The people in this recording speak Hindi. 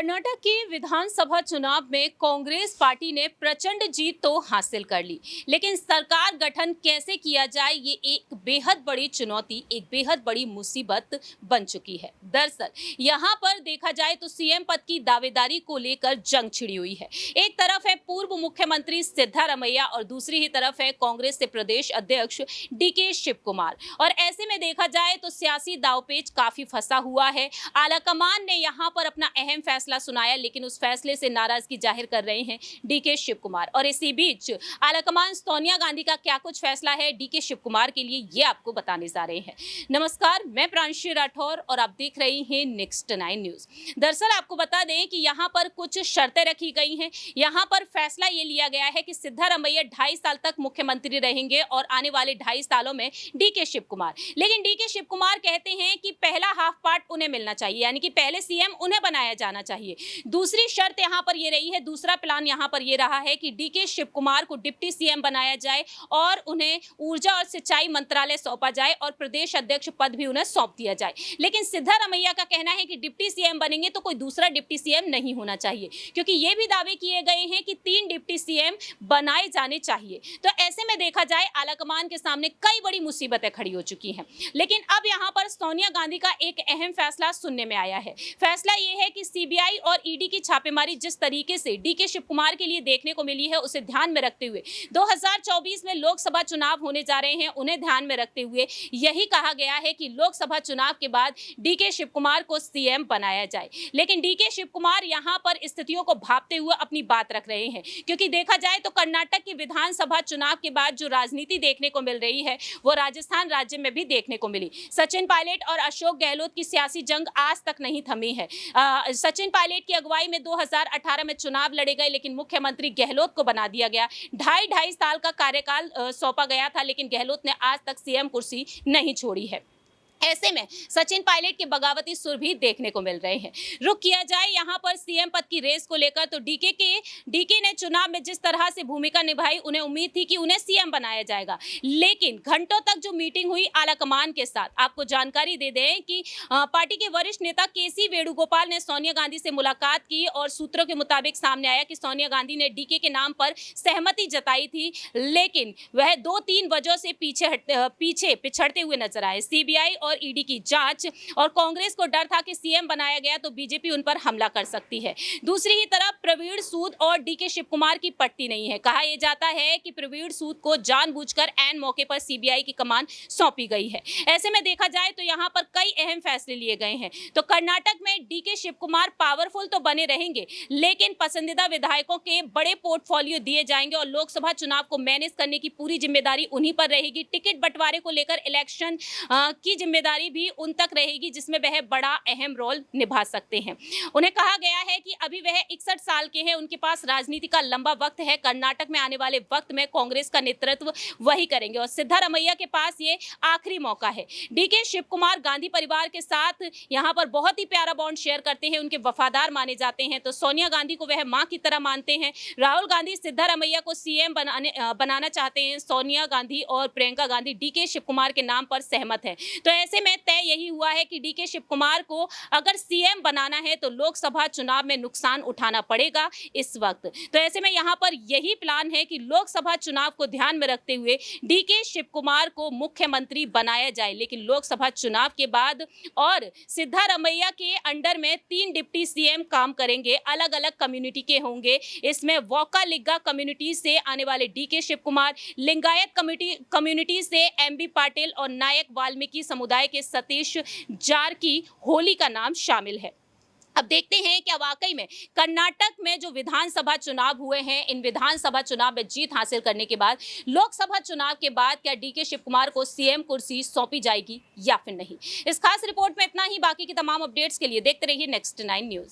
कर्नाटक के विधानसभा चुनाव में कांग्रेस पार्टी ने प्रचंड जीत तो हासिल कर ली, लेकिन सरकार गठन कैसे किया जाए ये एक बेहद बड़ी चुनौती, एक बेहद बड़ी मुसीबत बन चुकी है। दरअसल यहाँ पर देखा जाए तो सीएम पद की दावेदारी को लेकर जंग छिड़ी हुई है। एक तरफ है पूर्व मुख्यमंत्री सिद्धारमैया और दूसरी ही तरफ है कांग्रेस के प्रदेश अध्यक्ष डीके शिव कुमार। और ऐसे में देखा जाए तो सियासी दांवपेच काफी फंसा हुआ है। आलाकमान ने यहाँ पर अपना अहम फैसला सुनाया, लेकिन उस फैसले से नाराजगी जाहिर कर रहे हैं डीके शिव कुमार। और इसी बीच आलाकमान सोनिया गांधी का क्या कुछ फैसला है डीके शिव कुमार के लिए, ये आपको बताने जा रहे हैं। नमस्कार, मैं प्रांशी राठौर और आप देख रहे हैं नेक्स्ट 9 न्यूज। दरअसल आपको बता दें कि यहाँ पर कुछ शर्तें रखी गई हैं। यहाँ पर फैसला ये लिया गया है कि सिद्धारमैया 2.5 साल तक मुख्यमंत्री रहेंगे और आने वाले 2.5 सालों में डीके शिव कुमार। लेकिन डीके शिव कुमार कहते हैं कि पहला हाफ पार्ट उन्हें मिलना चाहिए, यानी कि पहले सीएम उन्हें बनाया जाना चाहिए। दूसरी शर्त यहाँ पर ये रही है, दूसरा प्लान यहाँ पर ये रहा है कि डीके शिव कुमार को डिप्टी सीएम बनाया जाए और उन्हें ऊर्जा और सिंचाई मंत्रालय सौंपा जाए और प्रदेश अध्यक्ष पद भी उन्हें सौंप दिया जाए। लेकिन सिद्धारमैया का कहना है कि डिप्टी सीएम बनेंगे तो कोई दूसरा डिप्टी सीएम नहीं होना चाहिए, क्योंकि ये भी दावे किए गए हैं कि 3 डिप्टी सीएम बनाए जाने चाहिए। तो ऐसे में देखा जाए आलाकमान के सामने कई बड़ी मुसीबतें खड़ी हो चुकी हैं। लेकिन अब यहाँ पर सोनिया गांधी का एक अहम फैसला सुनने में आया है। फैसला ये है कि सीबीआई और ईडी की छापेमारी जिस तरीके से डीके शिव कुमार के लिए देखने को मिली है, उसे ध्यान में रखते हुए 2024 में लोकसभा चुनाव होने जा रहे हैं, उन्हें ध्यान में रखते हुए यही कहा गया है कि लोकसभा चुनाव के बाद डीके शिव कुमार को सीएम बनाया जाए। लेकिन डीके शिव कुमार यहां पर स्थितियों को भांपते हुए अपनी बात रख रहे हैं, क्योंकि देखा जाए तो कर्नाटक की विधानसभा चुनाव के बाद जो राजनीति देखने को मिल रही है वो राजस्थान राज्य में भी देखने को मिली। सचिन पायलट और अशोक गहलोत की सियासी जंग आज तक नहीं थमी है। सचिन पायलट की अगुवाई में 2018 में चुनाव लड़े गए, लेकिन मुख्यमंत्री गहलोत को बना दिया गया। 2.5 साल का कार्यकाल सौंपा गया था, लेकिन गहलोत ने आज तक सीएम कुर्सी नहीं छोड़ी है। ऐसे में सचिन पायलट के बगावती सुर भी देखने को मिल रहे हैं। रुक किया जाए यहाँ पर सीएम पद की रेस को लेकर तो डीके ने चुनाव में जिस तरह से भूमिका निभाई, उन्हें उम्मीद थी कि उन्हें सीएम बनाया जाएगा। लेकिन घंटों तक जो मीटिंग हुई आलाकमान के साथ, आपको जानकारी दे दें कि पार्टी के वरिष्ठ नेता केसी वेणुगोपाल ने सोनिया गांधी से मुलाकात की और सूत्रों के मुताबिक सामने आया कि सोनिया गांधी ने डीके के नाम पर सहमति जताई थी, लेकिन वह 2-3 वजहों से पीछे पिछड़ते हुए नजर आए। सीबीआई और ईडी की जांच और कांग्रेस को डर था कि सीएम बनाया गया तो बीजेपी उन पर हमला कर सकती है। दूसरी ही तरफ प्रवीण सूद और डीके शिव कुमार की पट्टी नहीं है। कहा यह जाता है कि प्रवीण सूद को जानबूझकर ऐन मौके पर सीबीआई की कमान सौंपी गई है। ऐसे में देखा जाए तो यहां पर कई अहम फैसले लिए गए हैं। तो कर्नाटक में डीके शिव कुमार पावरफुल तो बने रहेंगे, लेकिन पसंदीदा विधायकों के बड़े पोर्टफोलियो दिए जाएंगे और लोकसभा चुनाव को मैनेज करने की पूरी जिम्मेदारी उन्हीं पर रहेगी। टिकट बंटवारे को लेकर इलेक्शन की जिम्मेदारी भी उन तक रहेगी, जिसमें वह बड़ा अहम रोल निभा सकते हैं। उन्हें कहा गया है कि अभी वह 61 साल के हैं, उनके पास राजनीति का लंबा वक्त है। कर्नाटक में आने वाले वक्त में कांग्रेस का नेतृत्व वही करेंगे और सिद्धारमैया के पास ये आखिरी मौका है। डीके शिव कुमार गांधी परिवार के साथ यहाँ पर बहुत ही प्यारा बॉन्ड शेयर करते हैं, उनके वफादार माने जाते हैं। तो सोनिया गांधी को वह मां की तरह मानते हैं। राहुल गांधी सिद्धारमैया को सीएम बनाना चाहते हैं। सोनिया गांधी और प्रियंका गांधी डीके शिव कुमार के नाम पर सहमत है। तो ऐसे में तय यही हुआ है कि डीके शिव कुमार को अगर सीएम बनाना है तो लोकसभा चुनाव में नुकसान उठाना पड़ेगा इस वक्त। तो ऐसे में यहां पर यही प्लान है कि लोकसभा चुनाव को ध्यान में रखते हुए डीके शिव कुमार को मुख्यमंत्री बनाया जाए, लेकिन लोकसभा चुनाव के बाद और सिद्धारमैया के अंडर में 3 डिप्टी सीएम काम करेंगे, अलग अलग कम्युनिटी के होंगे। इसमें वोका लिग्गा कम्युनिटी से आने वाले डीके शिव कुमार, लिंगायत कम्युनिटी से एमबी पाटिल और नायक वाल्मीकि समुदाय के सतीश जारकी होली का नाम शामिल है। अब देखते हैं कि वाकई में कर्नाटक में जो विधानसभा चुनाव हुए हैं, इन विधानसभा चुनाव में जीत हासिल करने के बाद लोकसभा चुनाव के बाद क्या डीके शिव कुमार को सीएम कुर्सी सौंपी जाएगी या फिर नहीं। इस खास रिपोर्ट में इतना ही। बाकी की तमाम अपडेट्स के लिए देखते रहिए नेक्स्ट 9 न्यूज।